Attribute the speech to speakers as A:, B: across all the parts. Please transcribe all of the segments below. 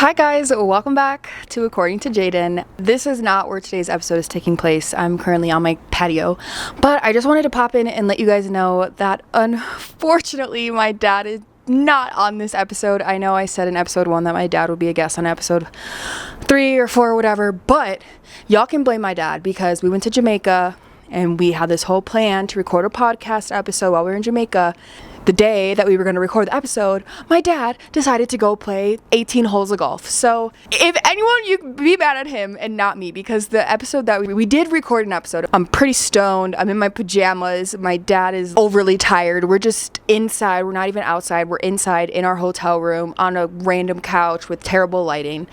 A: Hi guys, welcome back to According to Jaden. This is not where today's episode is taking place. I'm currently on my patio, but I just wanted to pop in and let you guys know that unfortunately my dad is not on this episode. I know I said in episode 1 that my dad would be a guest on episode 3 or 4 or whatever, but y'all can blame my dad because we went to Jamaica and we had this whole plan to record a podcast episode while we were in Jamaica. The day that we were going to record the episode, my dad decided to go play 18 holes of golf. So if anyone, you can be mad at him and not me, because the episode that we did record an episode, I'm pretty stoned. I'm in my pajamas. My dad is overly tired. We're just inside. We're not even outside. We're inside in our hotel room on a random couch with terrible lighting.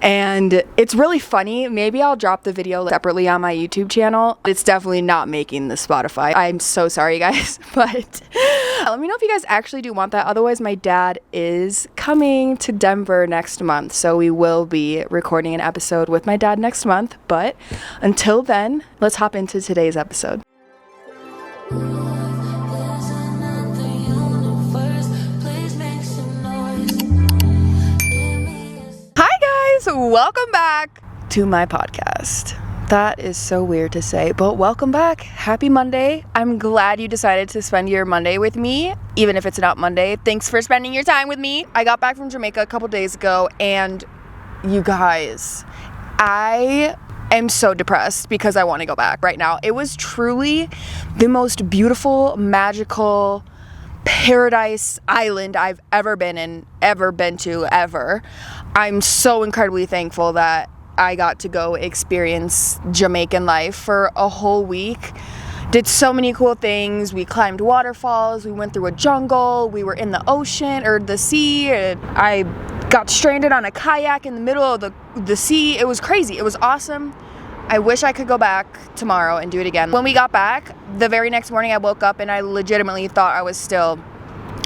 A: And it's really funny. Maybe I'll drop the video separately on my YouTube channel. It's definitely not making the Spotify. I'm so sorry, guys. But let me know if you guys actually do want that. Otherwise, my dad is coming to Denver next month. So we will be recording an episode with my dad next month. But until then, let's hop into today's episode. Welcome back to my podcast. That is so weird to say, but welcome back. Happy Monday. I'm glad you decided to spend your Monday with me, even if it's not Monday. Thanks for spending your time with me. I got back from Jamaica a couple days ago, and you guys, I am so depressed because I want to go back right now. It was truly the most beautiful, magical paradise island I've ever been to ever. I'm so incredibly thankful that I got to go experience Jamaican life for a whole week. Did so many cool things. We climbed waterfalls, we went through a jungle, we were in the ocean or the sea, and I got stranded on a kayak in the middle of the sea. It was crazy. It was awesome. I wish I could go back tomorrow and do it again. When we got back, the very next morning I woke up and I legitimately thought I was still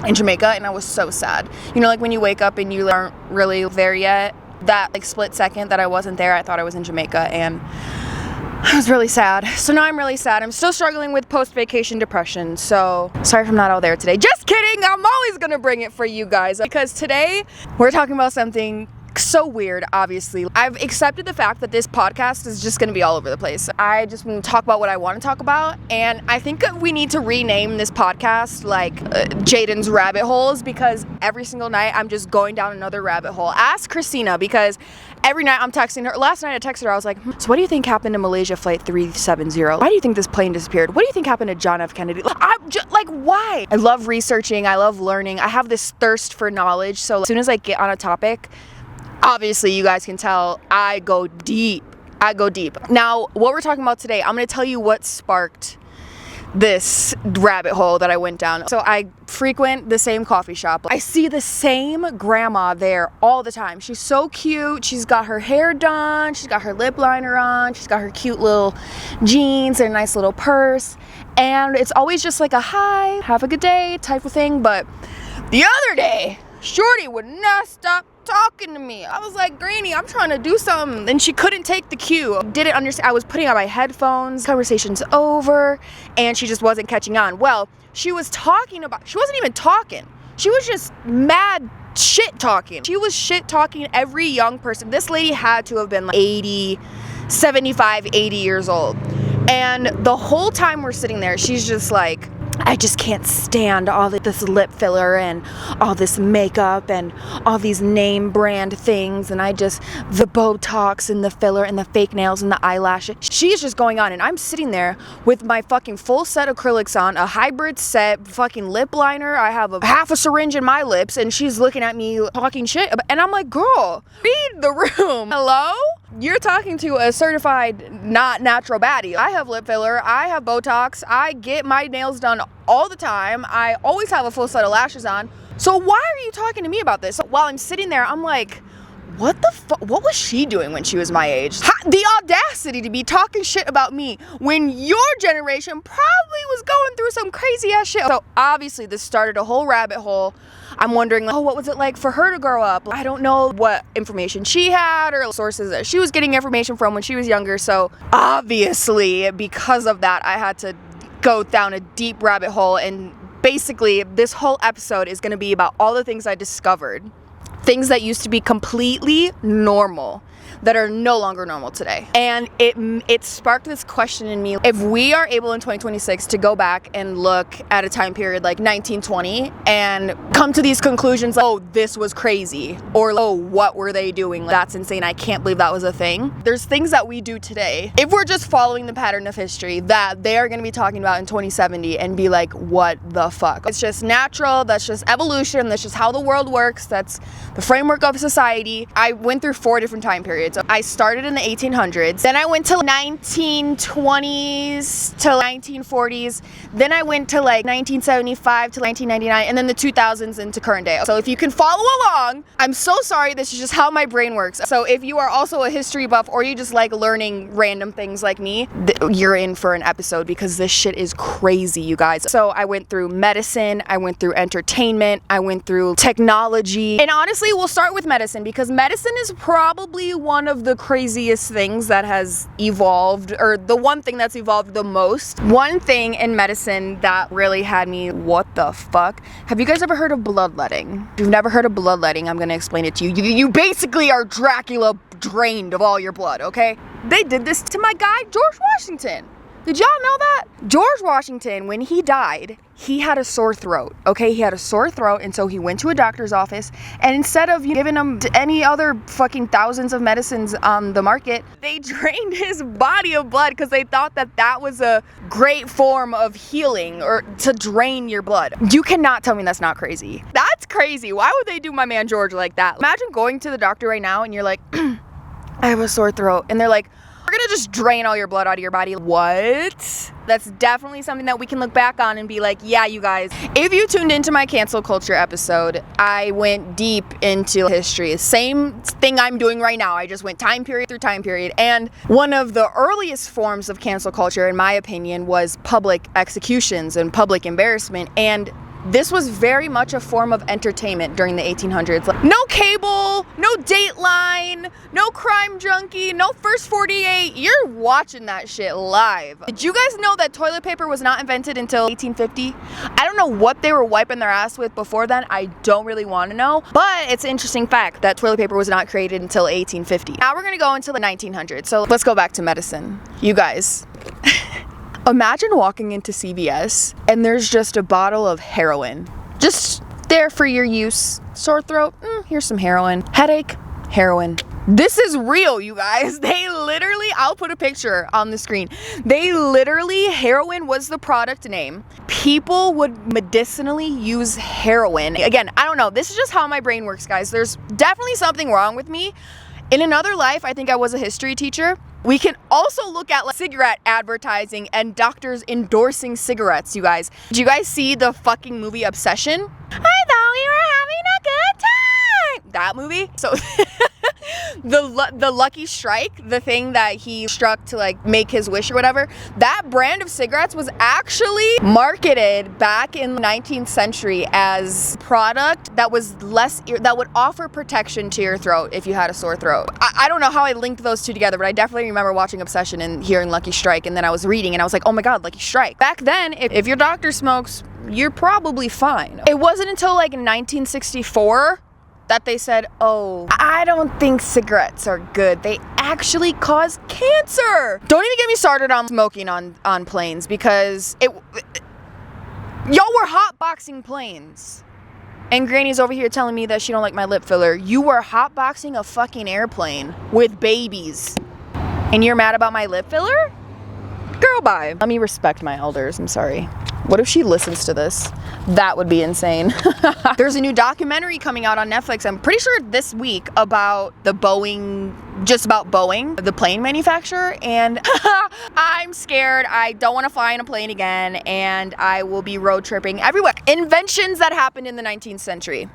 A: in Jamaica, and I was so sad. You know, like when you wake up and you aren't really there yet, that like split second that I wasn't there, I thought I was in Jamaica, and I was really sad. So now I'm really sad. I'm still struggling with post-vacation depression, so sorry if I'm not all there today. Just kidding! I'm always gonna bring it for you guys, because today we're talking about something so weird. Obviously, I've accepted the fact that this podcast is just going to be all over the place. I just want to talk about what I want to talk about, and I think that we need to rename this podcast like Jaden's Rabbit Holes, because every single night I'm just going down another rabbit hole. Ask Christina, because every night I'm texting her. Last night I texted her, I was like, so what do you think happened to Malaysia Flight 370? Why do you think this plane disappeared? What do you think happened to John F. Kennedy? I'm just like, why? I love researching. I love learning. I have this thirst for knowledge, so as soon as I get on a topic, obviously, you guys can tell I go deep. Now, what we're talking about today, I'm going to tell you what sparked this rabbit hole that I went down. So I frequent the same coffee shop. I see the same grandma there all the time. She's so cute. She's got her hair done. She's got her lip liner on. She's got her cute little jeans and a nice little purse. And it's always just like a hi, have a good day type of thing. But the other day, Shorty would not stop talking to me. I was like, Granny, I'm trying to do something. And she couldn't take the cue. Didn't understand. I was putting on my headphones. Conversation's over. And she just wasn't catching on. Well, she wasn't even talking. She was just mad shit talking. She was shit talking every young person. This lady had to have been like 75, 80 years old. And the whole time we're sitting there, she's just like, I just can't stand all this lip filler and all this makeup and all these name brand things, and the Botox and the filler and the fake nails and the eyelashes. She's just going on, and I'm sitting there with my fucking full set acrylics on, a hybrid set, fucking lip liner. I have half a syringe in my lips, and she's looking at me talking shit. And I'm like, girl, read the room. Hello? You're talking to a certified not natural baddie. I have lip filler, I have Botox, I get my nails done all the time, I always have a full set of lashes on. So why are you talking to me about this? While I'm sitting there, I'm like, what the fuck? What was she doing when she was my age? The audacity to be talking shit about me when your generation probably was going through some crazy ass shit. So obviously this started a whole rabbit hole. I'm wondering, like, oh, what was it like for her to grow up? I don't know what information she had or sources that she was getting information from when she was younger. So obviously because of that, I had to go down a deep rabbit hole, and basically this whole episode is going to be about all the things I discovered things that used to be completely normal that are no longer normal today. And it sparked this question in me. If we are able in 2026 to go back and look at a time period like 1920 and come to these conclusions like, oh, this was crazy, or oh, what were they doing? That's insane. I can't believe that was a thing. There's things that we do today, if we're just following the pattern of history, that they are going to be talking about in 2070 and be like, what the fuck? It's just natural. That's just evolution. That's just how the world works. That's the framework of society. I went through 4 different time periods. I started in the 1800s, then I went to 1920s to 1940s, then I went to like 1975 to 1999, and then the 2000s into current day. So if you can follow along, I'm so sorry, this is just how my brain works. So if you are also a history buff or you just like learning random things like me, you're in for an episode because this shit is crazy, you guys. So I went through medicine, I went through entertainment, I went through technology, and honestly, we'll start with medicine because medicine is probably one of the craziest things that has evolved, or the one thing that's evolved the most. One thing in medicine that really had me, what the fuck? Have you guys ever heard of bloodletting? If you've never heard of bloodletting, I'm gonna explain it to you. You basically are Dracula drained of all your blood, okay? They did this to my guy, George Washington. Did y'all know that? George Washington, when he died, he had a sore throat, okay? He had a sore throat, and so he went to a doctor's office, and instead of giving him any other fucking thousands of medicines on the market, they drained his body of blood because they thought that that was a great form of healing, or to drain your blood. You cannot tell me that's not crazy. That's crazy. Why would they do my man George like that? Imagine going to the doctor right now, and you're like, I have a sore throat, and they're like, we're gonna just drain all your blood out of your body. What? That's definitely something that we can look back on and be like, yeah, you guys. If you tuned into my cancel culture episode, I went deep into history. Same thing I'm doing right now. I just went time period through time period. And one of the earliest forms of cancel culture, in my opinion, was public executions and public embarrassment. And this was very much a form of entertainment during the 1800s. Like, no cable, no Dateline, no Crime Junkie, no First 48. You're watching that shit live. Did you guys know that toilet paper was not invented until 1850? I don't know what they were wiping their ass with before then. I don't really want to know. But it's an interesting fact that toilet paper was not created until 1850. Now we're going to go into the 1900s. So let's go back to medicine. You guys. Imagine walking into CVS and there's just a bottle of heroin. Just there for your use. Sore throat, here's some heroin. Headache, heroin. This is real, you guys. They literally, I'll put a picture on the screen. Heroin was the product name. People would medicinally use heroin. Again, I don't know. This is just how my brain works, guys. There's definitely something wrong with me. In another life, I think I was a history teacher. We can also look at like cigarette advertising and doctors endorsing cigarettes, you guys. Did you guys see the fucking movie Obsession? I thought we were having a good time. That movie? So the Lucky Strike, the thing that he struck to like make his wish or whatever, that brand of cigarettes was actually marketed back in the 19th century as product that was that would offer protection to your throat if you had a sore throat. I don't know how I linked those two together, but I definitely remember watching Obsession and hearing Lucky Strike, and then I was reading and I was like, oh my god, Lucky Strike. Back then, if your doctor smokes, you're probably fine. It wasn't until like 1964 that they said, oh, I don't think cigarettes are good. They actually cause cancer. Don't even get me started on smoking on planes, because y'all were hotboxing planes. And Granny's over here telling me that she don't like my lip filler. You were hotboxing a fucking airplane with babies. And you're mad about my lip filler? Girl, bye. Let me respect my elders. I'm sorry. What if she listens to this? That would be insane. There's a new documentary coming out on Netflix, I'm pretty sure this week, about the Boeing, the plane manufacturer. And I'm scared. I don't want to fly in a plane again, and I will be road tripping everywhere. Inventions that happened in the 19th century.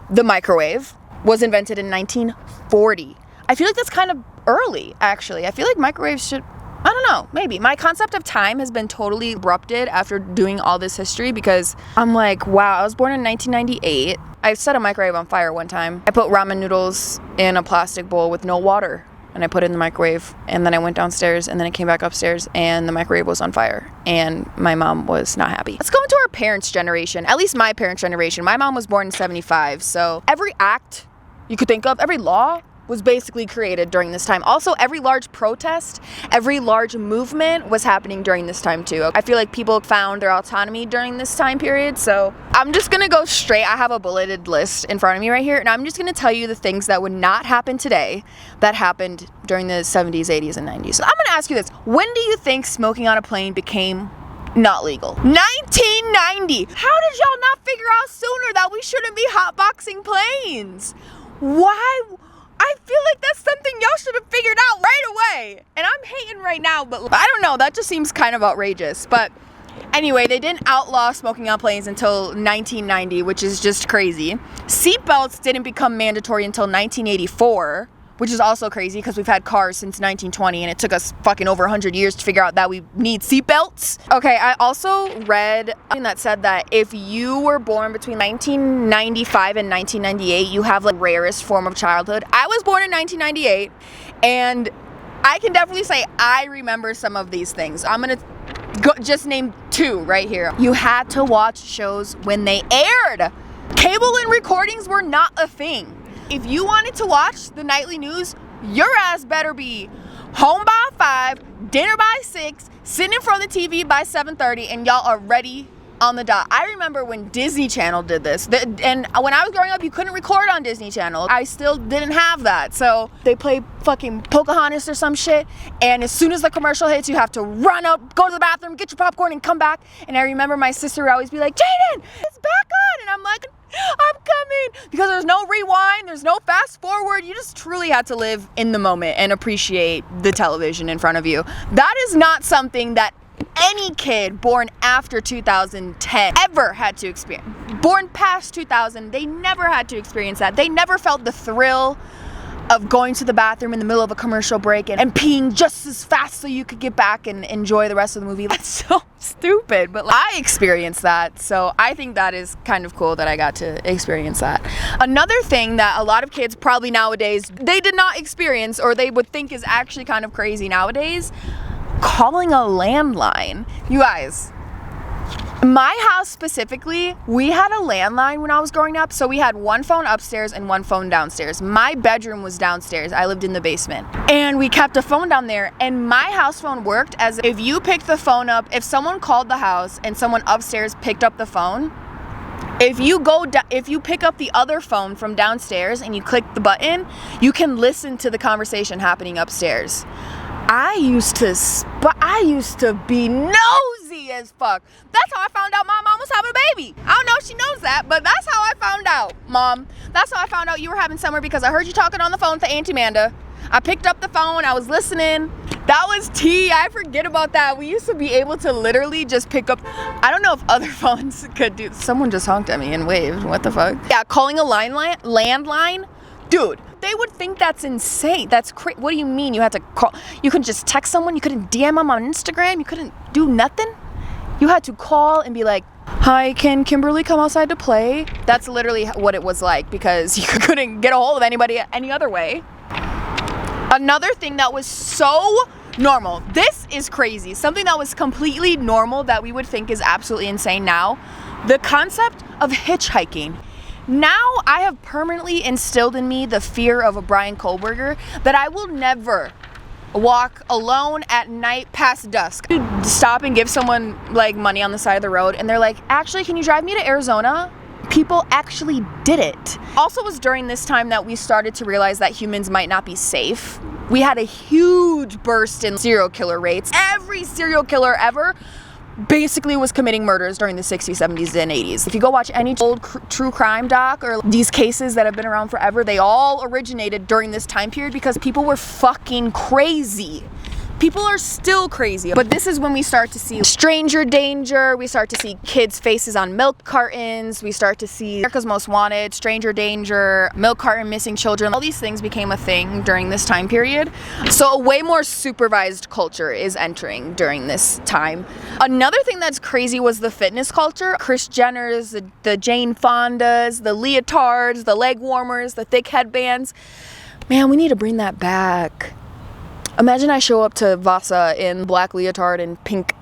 A: The microwave was invented in 1940. I feel like that's kind of early, actually. I feel like microwaves should, I don't know, maybe. My concept of time has been totally abrupted after doing all this history, because I'm like, wow, I was born in 1998. I set a microwave on fire one time. I put ramen noodles in a plastic bowl with no water, and I put it in the microwave, and then I went downstairs, and then I came back upstairs, and the microwave was on fire, and my mom was not happy. Let's go into our parents' generation, at least my parents' generation. My mom was born in 75, so every act you could think of, every law was basically created during this time. Also, every large protest, every large movement was happening during this time too. I feel like people found their autonomy during this time period. So I'm just gonna go straight. I have a bulleted list in front of me right here, and I'm just gonna tell you the things that would not happen today that happened during the 70s, 80s, and 90s. So I'm gonna ask you this. When do you think smoking on a plane became not legal? 1990. How did y'all not figure out sooner that we shouldn't be hotboxing planes? Why? I feel like that's something y'all should have figured out right away. And I'm hating right now, but I don't know, that just seems kind of outrageous. But anyway, they didn't outlaw smoking on planes until 1990, which is just crazy. Seatbelts didn't become mandatory until 1984, which is also crazy because we've had cars since 1920 and it took us fucking over 100 years to figure out that we need seatbelts. Okay, I also read something that said that if you were born between 1995 and 1998, you have like rarest form of childhood. I was born in 1998 and I can definitely say I remember some of these things. I'm gonna just name two right here. You had to watch shows when they aired. Cable and recordings were not a thing. If you wanted to watch the nightly news, your ass better be home by 5, dinner by 6, sitting in front of the TV by 7:30, and y'all are ready on the dot. I remember when Disney Channel did this, and when I was growing up, you couldn't record on Disney Channel. I still didn't have that, so they play fucking Pocahontas or some shit, and as soon as the commercial hits, you have to run up, go to the bathroom, get your popcorn, and come back. And I remember my sister would always be like, Jaden, it's back on, and I'm like, I'm coming, because there's no rewind, there's no fast forward. You just truly had to live in the moment and appreciate the television in front of you. That is not something that any kid born after 2010 ever had to experience. Born past 2000, they never had to experience that. They never felt the thrill of going to the bathroom in the middle of a commercial break and peeing just as fast so you could get back and enjoy the rest of the movie. That's so stupid, but I experienced that, so I think that is kind of cool that I got to experience that. Another thing that a lot of kids probably nowadays, they did not experience, or they would think is actually kind of crazy nowadays, calling a landline. You guys, my house specifically, we had a landline when I was growing up, so we had one phone upstairs and one phone downstairs. My bedroom was downstairs. I lived in the basement. And we kept a phone down there, and my house phone worked as if you picked the phone up, if someone called the house and someone upstairs picked up the phone, if you pick up the other phone from downstairs and you click the button, you can listen to the conversation happening upstairs. I used to be nosy as fuck. That's how I found out my mom was having a baby. I don't know if she knows that, but that's how I found out, Mom. That's how I found out you were having Summer, because I heard you talking on the phone to Auntie Amanda. I picked up the phone, I was listening. That was tea. I forget about that. We used to be able to literally just pick up. I don't know if other phones could do. Someone just honked at me and waved. What the fuck? Yeah, calling a landline. Dude, they would think that's insane. That's crazy. What do you mean you had to call? You couldn't just text someone? You couldn't DM them on Instagram? You couldn't do nothing? You had to call and be like, hi, can Kimberly come outside to play? That's literally what it was like, because you couldn't get a hold of anybody any other way. Another thing that was so normal. This is crazy. Something that was completely normal that we would think is absolutely insane now. The concept of hitchhiking. Now I have permanently instilled in me the fear of a Brian Kohlberger, that I will never walk alone at night past dusk. Stop and give someone like money on the side of the road and they're like, actually, can you drive me to Arizona? People actually did it. Also, it was during this time that we started to realize that humans might not be safe. We had a huge burst in serial killer rates. Every serial killer ever basically was committing murders during the 60s, 70s, and 80s. If you go watch any old true crime doc or these cases that have been around forever, they all originated during this time period because people were fucking crazy. People are still crazy. But this is when we start to see stranger danger. We start to see kids' faces on milk cartons. We start to see America's Most Wanted, stranger danger, milk carton missing children. All these things became a thing during this time period. So a way more supervised culture is entering during this time. Another thing that's crazy was the fitness culture. Kris Jenners, the Jane Fondas, the leotards, the leg warmers, the thick headbands. Man, we need to bring that back. Imagine I show up to Vasa in black leotard and pink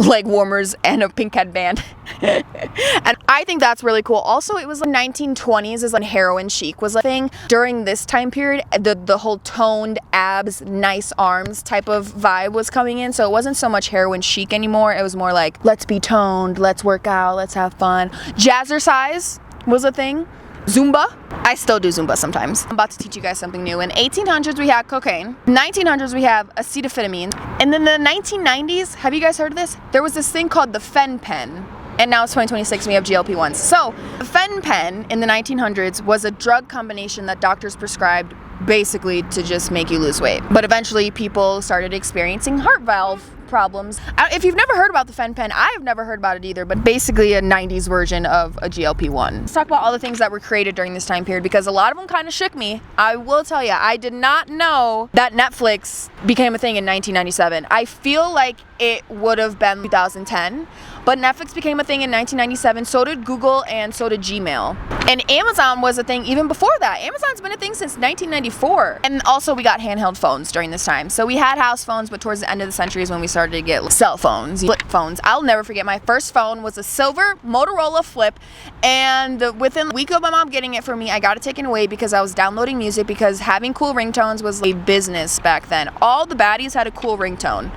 A: leg warmers and a pink headband. And I think that's really cool. Also, it was like 1920s is when heroin chic was a thing. During this time period, the whole toned abs, nice arms type of vibe was coming in. So it wasn't so much heroin chic anymore. It was more like, let's be toned, let's work out, let's have fun. Jazzercise was a thing. Zumba. I still do Zumba sometimes. I'm about to teach you guys something new. In 1800s, we had cocaine. 1900s, we have acetaminophen. And then the 1990s, have you guys heard of this? There was this thing called the Fen-Pen. And now it's 2026 and we have GLP-1s. So the Fen-Pen in the 1900s was a drug combination that doctors prescribed basically to just make you lose weight. But eventually people started experiencing heart valve problems. If you've never heard about the Fen-Pen, I've never heard about it either, but basically a 90s version of a GLP-1. Let's talk about all the things that were created during this time period because a lot of them kind of shook me. I will tell you, I did not know that Netflix became a thing in 1997. I feel like it would have been 2010, but Netflix became a thing in 1997, so did Google and so did Gmail. And Amazon was a thing even before that. Amazon's been a thing since 1994. And also we got handheld phones during this time. So we had house phones, but towards the end of the century is when we started to get cell phones, flip phones. I'll never forget my first phone was a silver Motorola Flip, and within a week of my mom getting it for me, I got it taken away because I was downloading music because having cool ringtones was a business back then. All the baddies had a cool ringtone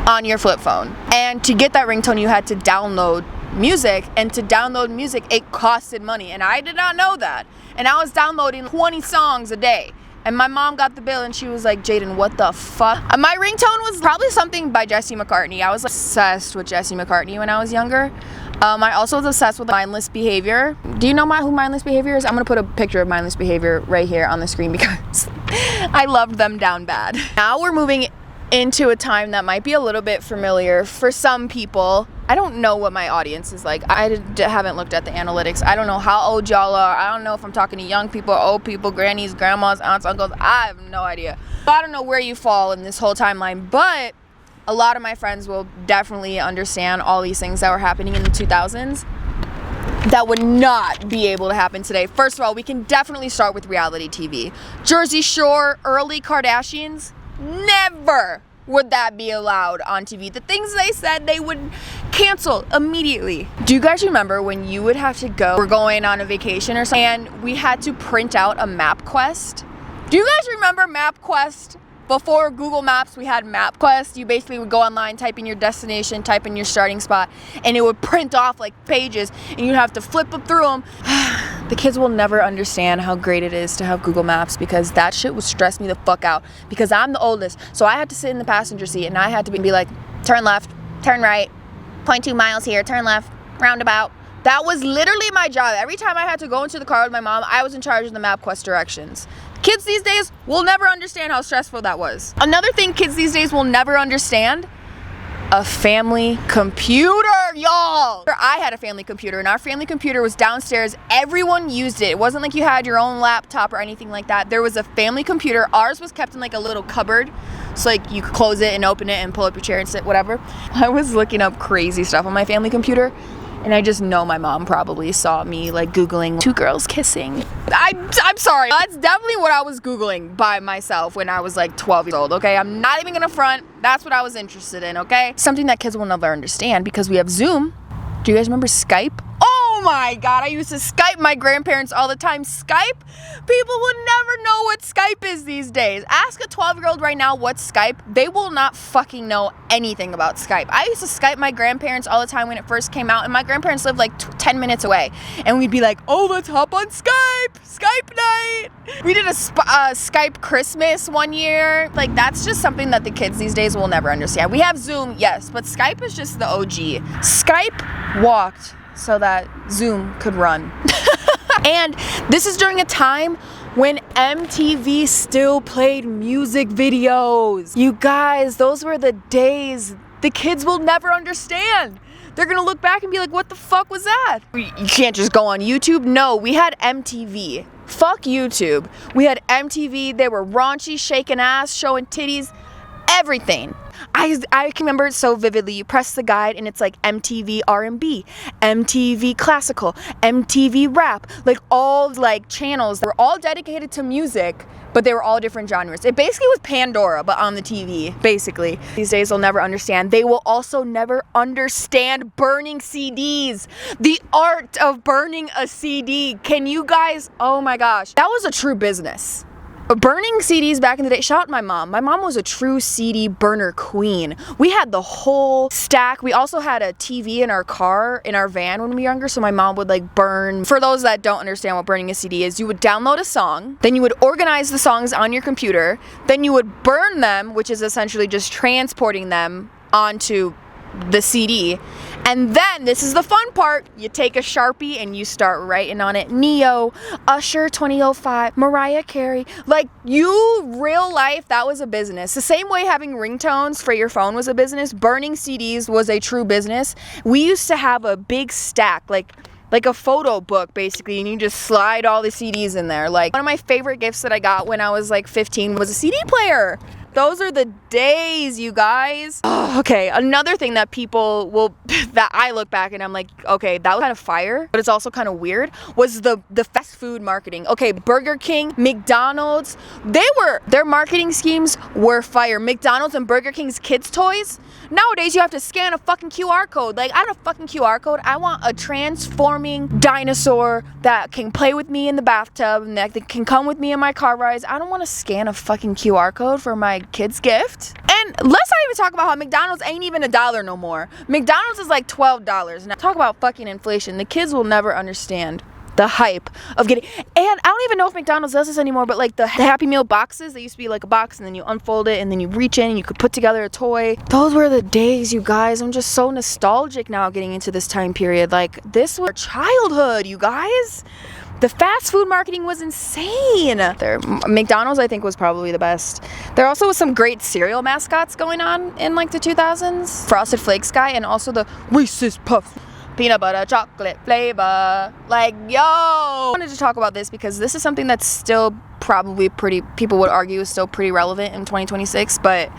A: on your flip phone. And to get that ringtone, you had to download music, and to download music, it costed money, and I did not know that. And I was downloading 20 songs a day. And my mom got the bill and she was like, Jaden, what the fuck? My ringtone was probably something by Jesse McCartney. I was obsessed with Jesse McCartney when I was younger. I also was obsessed with Mindless Behavior. Do you know who Mindless Behavior is? I'm gonna put a picture of Mindless Behavior right here on the screen because I loved them down bad. Now we're moving into a time that might be a little bit familiar for some people. I don't know what my audience is like. I haven't looked at the analytics. I don't know how old y'all are. I don't know if I'm talking to young people, old people, grannies, grandmas, aunts, uncles. I have no idea. I don't know where you fall in this whole timeline, but a lot of my friends will definitely understand all these things that were happening in the 2000s that would not be able to happen today. First of all, we can definitely start with reality TV. Jersey Shore, early Kardashians, never would that be allowed on TV. The things they said, they would cancel immediately. Do you guys remember when you would have to go, we're going on a vacation or something, and we had to print out a MapQuest? Do you guys remember MapQuest? Before Google Maps, we had MapQuest. You basically would go online, type in your destination, type in your starting spot, and it would print off like pages, and you'd have to flip through them. The kids will never understand how great it is to have Google Maps because that shit would stress me the fuck out because I'm the oldest. So I had to sit in the passenger seat and I had to be like, turn left, turn right, 0.2 miles here, turn left, roundabout. That was literally my job. Every time I had to go into the car with my mom, I was in charge of the MapQuest directions. Kids these days will never understand how stressful that was. Another thing kids these days will never understand, a family computer, y'all. I had a family computer and our family computer was downstairs. Everyone used it. It wasn't like you had your own laptop or anything like that. There was a family computer. Ours was kept in like a little cupboard. So like you could close it and open it and pull up your chair and sit, whatever. I was looking up crazy stuff on my family computer. And I just know my mom probably saw me like Googling 2 girls kissing. I'm sorry. That's definitely what I was Googling by myself when I was like 12 years old, okay? I'm not even gonna front. That's what I was interested in, okay? Something that kids will never understand because we have Zoom. Do you guys remember Skype? Oh my God, I used to Skype my grandparents all the time. Skype? People would never know what Skype is these days. Ask a 12-year-old right now what's Skype. They will not fucking know anything about Skype. I used to Skype my grandparents all the time when it first came out, and my grandparents lived like 10 minutes away. And we'd be like, oh, let's hop on Skype. Skype night. We did a Skype Christmas one year. Like, that's just something that the kids these days will never understand. We have Zoom, yes, but Skype is just the OG. Skype walked so that Zoom could run. And this is during a time when MTV still played music videos. You guys, those were the days the kids will never understand. They're gonna look back and be like, what the fuck was that? You can't just go on YouTube. No, we had MTV. Fuck YouTube. We had MTV. They were raunchy, shaking ass, showing titties, everything. I can remember it so vividly. You press the guide and it's like MTV R&B, MTV Classical, MTV Rap, like all like channels that were all dedicated to music but they were all different genres. It basically was Pandora, but on the TV, basically. These days they'll never understand. They will also never understand burning CDs. The art of burning a CD. Can you guys, oh my gosh. That was a true business. Burning CDs back in the day, shout out my mom. My mom was a true CD burner queen. We had the whole stack. We also had a TV in our car, in our van when we were younger, so my mom would like burn. For those that don't understand what burning a CD is, you would download a song, then you would organize the songs on your computer, then you would burn them, which is essentially just transporting them onto the CD. And then, this is the fun part, you take a Sharpie and you start writing on it, Neo, Usher 2005, Mariah Carey. Like, real life, that was a business. The same way having ringtones for your phone was a business, burning CDs was a true business. We used to have a big stack, like a photo book basically, and you just slide all the CDs in there. Like, one of my favorite gifts that I got when I was like 15 was a CD player. Those are the days, you guys. Oh, okay, another thing that people will, that I look back and I'm like, okay, that was kind of fire, but it's also kind of weird, was the fast food marketing. Okay, Burger King, McDonald's, their marketing schemes were fire. McDonald's and Burger King's kids' toys, nowadays you have to scan a fucking QR code. Like, I don't have a fucking QR code. I want a transforming dinosaur that can play with me in the bathtub and that can come with me in my car rides. I don't want to scan a fucking QR code for my kid's gift. And let's not even talk about how McDonald's ain't even $1 no more. McDonald's is like $12. Now talk about fucking inflation. The kids will never understand the hype of getting, and I don't even know if McDonald's does this anymore, but like the Happy Meal boxes, they used to be like a box and then you unfold it and then you reach in and you could put together a toy. Those were the days, you guys. I'm just so nostalgic now getting into this time period. Like, this was our childhood, you guys. The fast food marketing was insane. McDonald's, I think, was probably the best. There also was some great cereal mascots going on in like the 2000s. Frosted Flakes guy, and also the Reese's Puffs peanut butter chocolate flavor. Like, yo! I wanted to talk about this because this is something that's still probably people would argue is still pretty relevant in 2026, but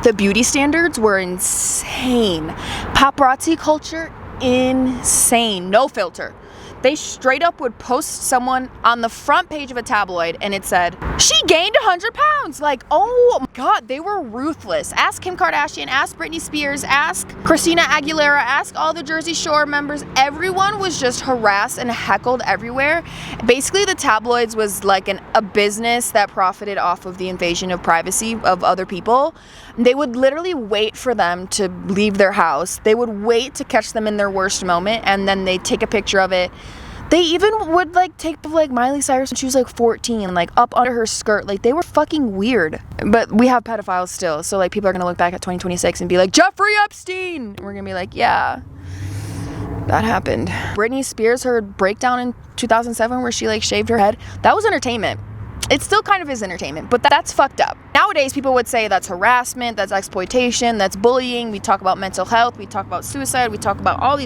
A: the beauty standards were insane. Paparazzi culture, insane. No filter. They straight up would post someone on the front page of a tabloid and it said, she gained 100 pounds. Like, oh my God, they were ruthless. Ask Kim Kardashian, ask Britney Spears, ask Christina Aguilera, ask all the Jersey Shore members. Everyone was just harassed and heckled everywhere. Basically, the tabloids was like a business that profited off of the invasion of privacy of other people. They would literally wait for them to leave their house. They would wait to catch them in their worst moment, and then they'd take a picture of it. They even would like take like Miley Cyrus when she was like 14, like up under her skirt. Like, they were fucking weird. But we have pedophiles still, so like people are gonna look back at 2026 and be like, Jeffrey Epstein! And we're gonna be like, yeah, that happened. Britney Spears, her breakdown in 2007 where she like shaved her head, that was entertainment. It still kind of is entertainment, but that's fucked up. Nowadays, people would say that's harassment, that's exploitation, that's bullying. We talk about mental health, we talk about suicide, we talk about all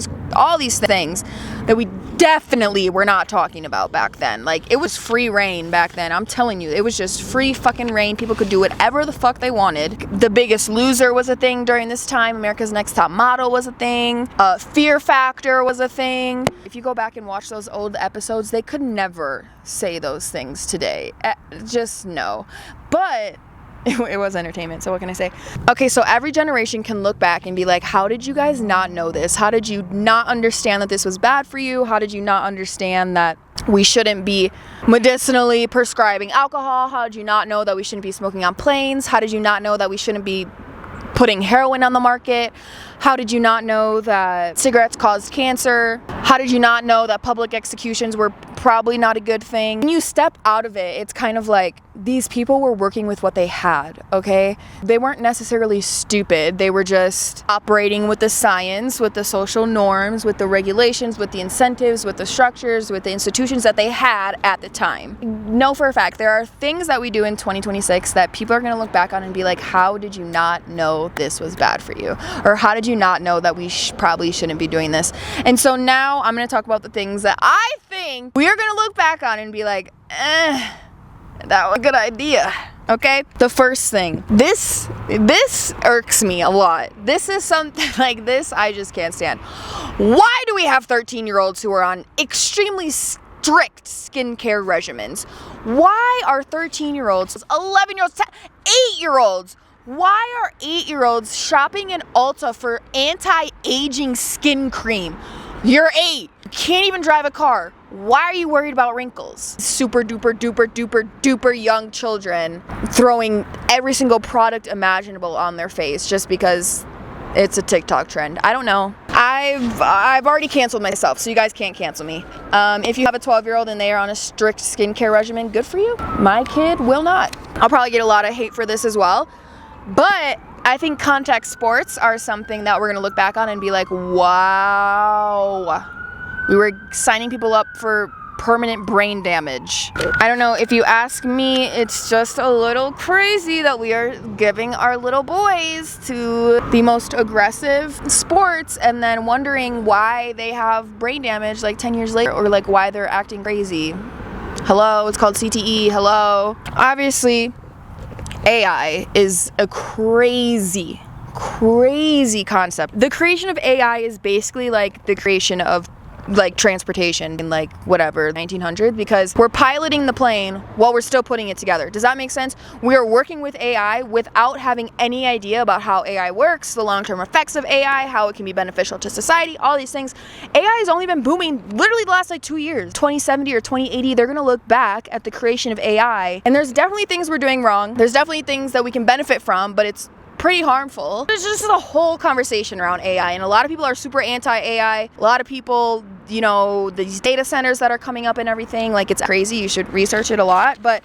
A: these things that we definitely were not talking about back then. Like, it was free reign back then. I'm telling you, it was just free fucking reign. People could do whatever the fuck they wanted. The Biggest Loser was a thing during this time. America's Next Top Model was a thing. Fear Factor was a thing. If you go back and watch those old episodes, they could never say those things today. Just no. But it was entertainment, so what can I say? Okay, so every generation can look back and be like, how did you guys not know this? How did you not understand that this was bad for you? How did you not understand that we shouldn't be medicinally prescribing alcohol? How did you not know that we shouldn't be smoking on planes? How did you not know that we shouldn't be putting heroin on the market? How did you not know that cigarettes caused cancer? How did you not know that public executions were probably not a good thing? When you step out of it, it's kind of like these people were working with what they had, okay? They weren't necessarily stupid. They were just operating with the science, with the social norms, with the regulations, with the incentives, with the structures, with the institutions that they had at the time. Know for a fact, there are things that we do in 2026 that people are going to look back on and be like, how did you not know this was bad for you? Or how did you not know that we probably shouldn't be doing this? And so now I'm going to talk about the things that I think we are going to look back on and be like, that was a good idea. Okay? The first thing, this irks me a lot. This is something like this I just can't stand. Why do we have 13-year-olds who are on extremely strict skincare regimens. Why are 13-year-olds, 11-year-olds, 8-year-olds, why are 8-year-olds shopping in Ulta for anti-aging skin cream? You're 8. You can't even drive a car. Why are you worried about wrinkles? Super duper duper duper duper young children throwing every single product imaginable on their face just because it's a TikTok trend. I don't know. I've already canceled myself, so you guys can't cancel me. If you have a 12-year-old and they are on a strict skincare regimen, good for you. My kid will not. I'll probably get a lot of hate for this as well, but I think contact sports are something that we're gonna look back on and be like, wow, we were signing people up for permanent brain damage. I don't know, if you ask me, it's just a little crazy that we are giving our little boys to the most aggressive sports and then wondering why they have brain damage like 10 years later, or like why they're acting crazy. Hello, it's called CTE, hello. Obviously, AI is a crazy concept. The creation of AI is basically like the creation of like transportation in like whatever 1900, because we're piloting the plane while we're still putting it together. Does that make sense? We are working with AI without having any idea about how AI works, the long-term effects of AI, how it can be beneficial to society, all these things. AI has only been booming literally the last like 2 years. 2070 or 2080, they're gonna look back at the creation of AI, and there's definitely things we're doing wrong. There's definitely things that we can benefit from, but it's pretty harmful. There's just a whole conversation around AI, and a lot of people are super anti-AI. A lot of people, you know, these data centers that are coming up and everything, like it's crazy. You should research it a lot. But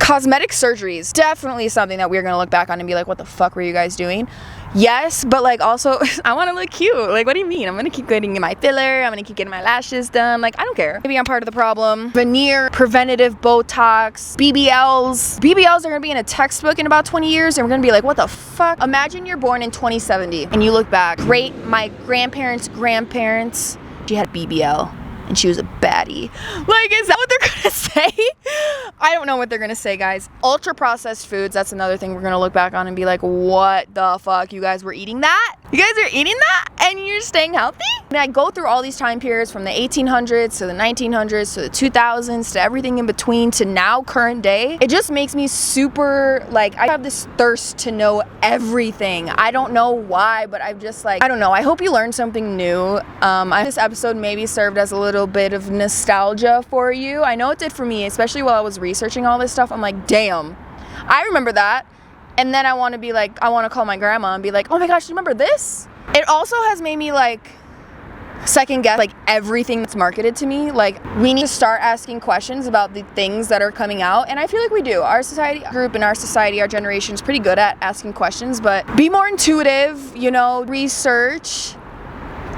A: cosmetic surgeries, definitely something that we're gonna look back on and be like, what the fuck were you guys doing? Yes, but like also, I want to look cute. Like, what do you mean? I'm gonna keep getting my filler, I'm gonna keep getting my lashes done. Like, I don't care. Maybe I'm part of the problem. Veneer, preventative Botox, BBLs. BBLs are gonna be in a textbook in about 20 years, and we're gonna be like, what the fuck? Imagine you're born in 2070 and you look back. Great, my grandparents, she had a BBL and she was a baddie. Like, is that what they're gonna say? I don't know what they're gonna say, guys. Ultra processed foods, that's another thing we're gonna look back on and be like, what the fuck? You guys were eating that? You guys are eating that and you're staying healthy? And I go through all these time periods from the 1800s to the 1900s to the 2000s to everything in between to now current day. It just makes me super, like, I have this thirst to know everything. I don't know why, but I'm just like, I don't know. I hope you learned something new. This episode maybe served as a little bit of nostalgia for you. I know it did for me, especially while I was researching all this stuff. I'm like, damn, I remember that. And then I want to be like, I want to call my grandma and be like, oh my gosh, do you remember this? It also has made me like second guess like everything that's marketed to me. Like, we need to start asking questions about the things that are coming out, and I feel like we do. Our society group and our society, our generation is pretty good at asking questions, but be more intuitive, you know, research.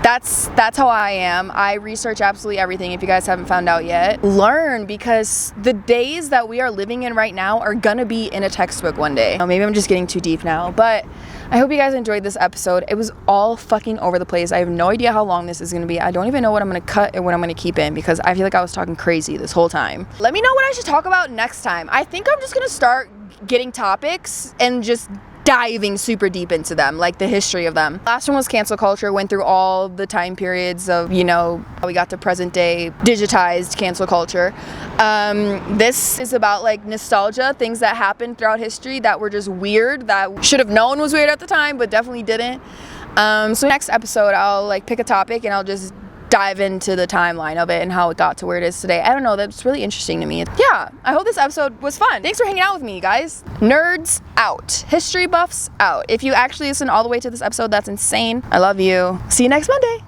A: That's how I am. I research absolutely everything, if you guys haven't found out yet. Learn, because the days that we are living in right now are gonna be in a textbook one day. Maybe I'm just getting too deep now, but I hope you guys enjoyed this episode. It was all fucking over the place. I have no idea how long this is gonna be. I don't even know what I'm gonna cut and what I'm gonna keep in, because I feel like I was talking crazy this whole time. Let me know what I should talk about next time. I think I'm just gonna start getting topics and just diving super deep into them, like the history of them. Last one was cancel culture, went through all the time periods of, you know, we got to present day digitized cancel culture. This is about like nostalgia, things that happened throughout history that were just weird, that should have known was weird at the time, but definitely didn't. So next episode, I'll like pick a topic and I'll just dive into the timeline of it and how it got to where it is today. I don't know, that's really interesting to me. Yeah, I hope this episode was fun. Thanks for hanging out with me, guys. Nerds out. History buffs out. If you actually listen all the way to this episode, that's insane. I love you. See you next Monday.